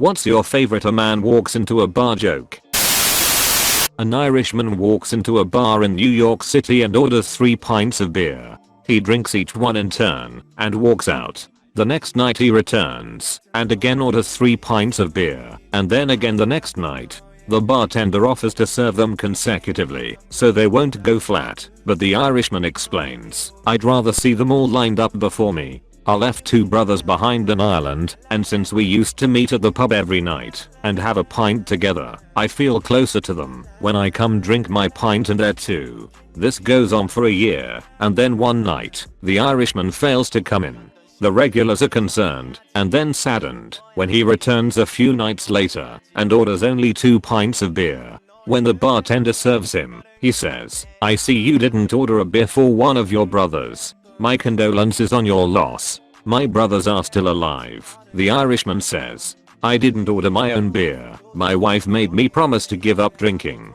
What's your favorite? A man walks into a bar joke. An Irishman walks into a bar in New York City and orders 3 pints of beer. He drinks each one in turn and walks out. The next night he returns and again orders 3 pints of beer, and then again the next night. The bartender offers to serve them consecutively so they won't go flat, but the Irishman explains, "I'd rather see them all lined up before me. I left 2 brothers behind in Ireland, and since we used to meet at the pub every night and have a pint together, I feel closer to them when I come drink my pint and there too." This goes on for a year, and then one night, the Irishman fails to come in. The regulars are concerned and then saddened when he returns a few nights later and orders only 2 pints of beer. When the bartender serves him, he says, "I see you didn't order a beer for one of your brothers. My condolences on your loss. My brothers are still alive." The Irishman says, "I didn't order my own beer. My wife made me promise to give up drinking."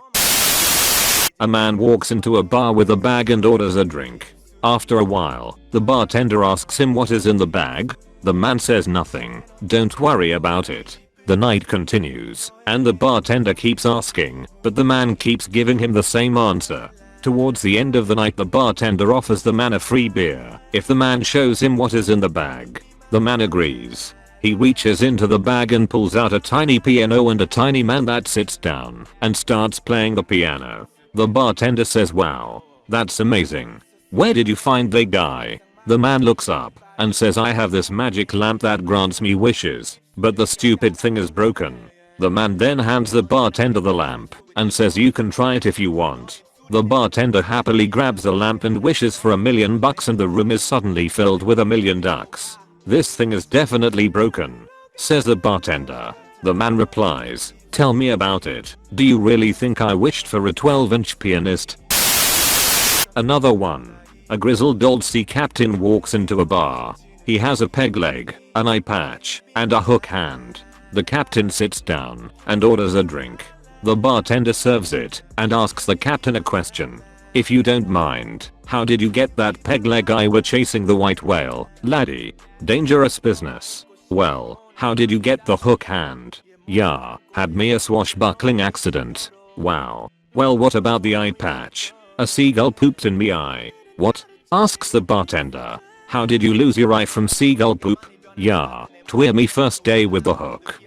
A man walks into a bar with a bag and orders a drink. After a while, the bartender asks him what is in the bag. The man says nothing. "Don't worry about it." The night continues, and the bartender keeps asking, but the man keeps giving him the same answer. Towards the end of the night, the bartender offers the man a free beer if the man shows him what is in the bag. The man agrees. He reaches into the bag and pulls out a tiny piano and a tiny man that sits down and starts playing the piano. The bartender says, "Wow, that's amazing. Where did you find that guy?" The man looks up and says, "I have this magic lamp that grants me wishes, but the stupid thing is broken." The man then hands the bartender the lamp and says, "You can try it if you want." The bartender happily grabs the lamp and wishes for $1,000,000, and the room is suddenly filled with $1,000,000. "This thing is definitely broken," says the bartender. The man replies, "Tell me about it. Do you really think I wished for a 12-inch pianist?" Another one. A grizzled old sea captain walks into a bar. He has a peg leg, an eye patch, and a hook hand. The captain sits down and orders a drink. The bartender serves it and asks the captain a question. "If you don't mind, how did you get that peg leg? I were chasing the white whale, laddie. Dangerous business." "Well, how did you get the hook hand?" "Yeah, had me a swashbuckling accident." "Wow. Well, what about the eye patch?" "A seagull pooped in me eye." "What?" asks the bartender. "How did you lose your eye from seagull poop?" "Yeah, twere me first day with the hook."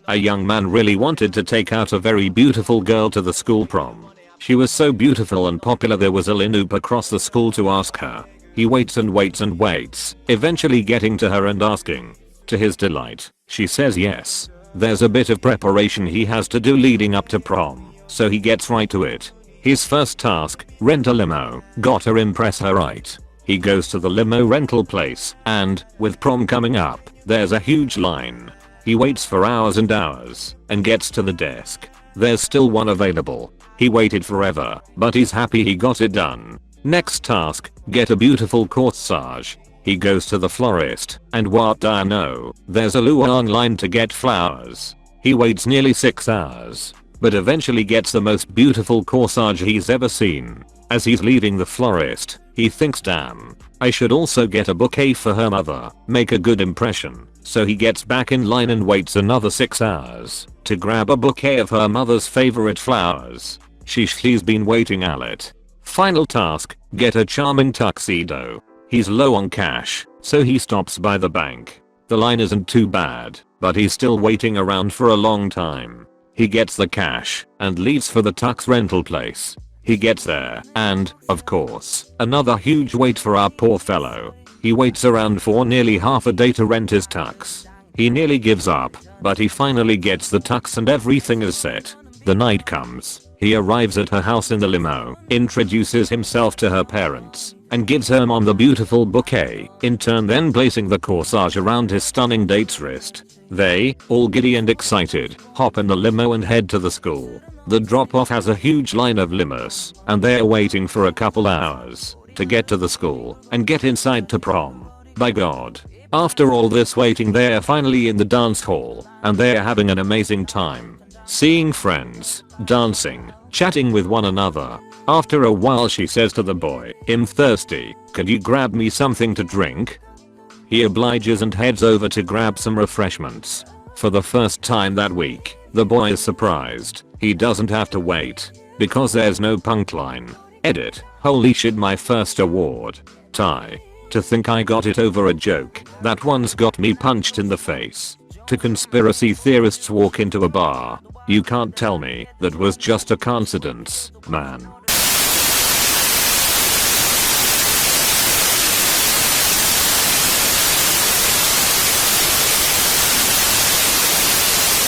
A young man really wanted to take out a very beautiful girl to the school prom. She was so beautiful and popular there was a linoop across the school to ask her. He waits and waits and waits, eventually getting to her and asking. To his delight, she says yes. There's a bit of preparation he has to do leading up to prom, so he gets right to it. His first task, rent a limo. Gotta impress her right. He goes to the limo rental place and, with prom coming up, there's a huge line. He waits for hours and hours and gets to the desk. There's still one available. He waited forever, but he's happy he got it done. Next task, get a beautiful corsage. He goes to the florist, and what do I know, there's a long line to get flowers. He waits nearly 6 hours, but eventually gets the most beautiful corsage he's ever seen. As he's leaving the florist, he thinks, "Damn, I should also get a bouquet for her mother, make a good impression." So he gets back in line and waits another 6 hours to grab a bouquet of her mother's favorite flowers. She's been waiting a lot. Final task, get a charming tuxedo. He's low on cash, so he stops by the bank. The line isn't too bad, but he's still waiting around for a long time. He gets the cash and leaves for the tux rental place. He gets there and, of course, another huge wait for our poor fellow. He waits around for nearly half a day to rent his tux. He nearly gives up, but he finally gets the tux and everything is set. The night comes. He arrives at her house in the limo, introduces himself to her parents, and gives her mom the beautiful bouquet, in turn then placing the corsage around his stunning date's wrist. They, all giddy and excited, hop in the limo and head to the school. The drop-off has a huge line of limos, and they're waiting for a couple hours to get to the school and get inside to prom. By God. After all this waiting, they're finally in the dance hall, and they're having an amazing time. Seeing friends, dancing, chatting with one another. After a while she says to the boy, "I'm thirsty, could you grab me something to drink?" He obliges and heads over to grab some refreshments. For the first time that week, the boy is surprised. He doesn't have to wait. Because there's no punchline. Edit. Holy shit, my first award. Tie. To think I got it over a joke that once got me punched in the face. To conspiracy theorists walk into a bar. You can't tell me that was just a coincidence, man.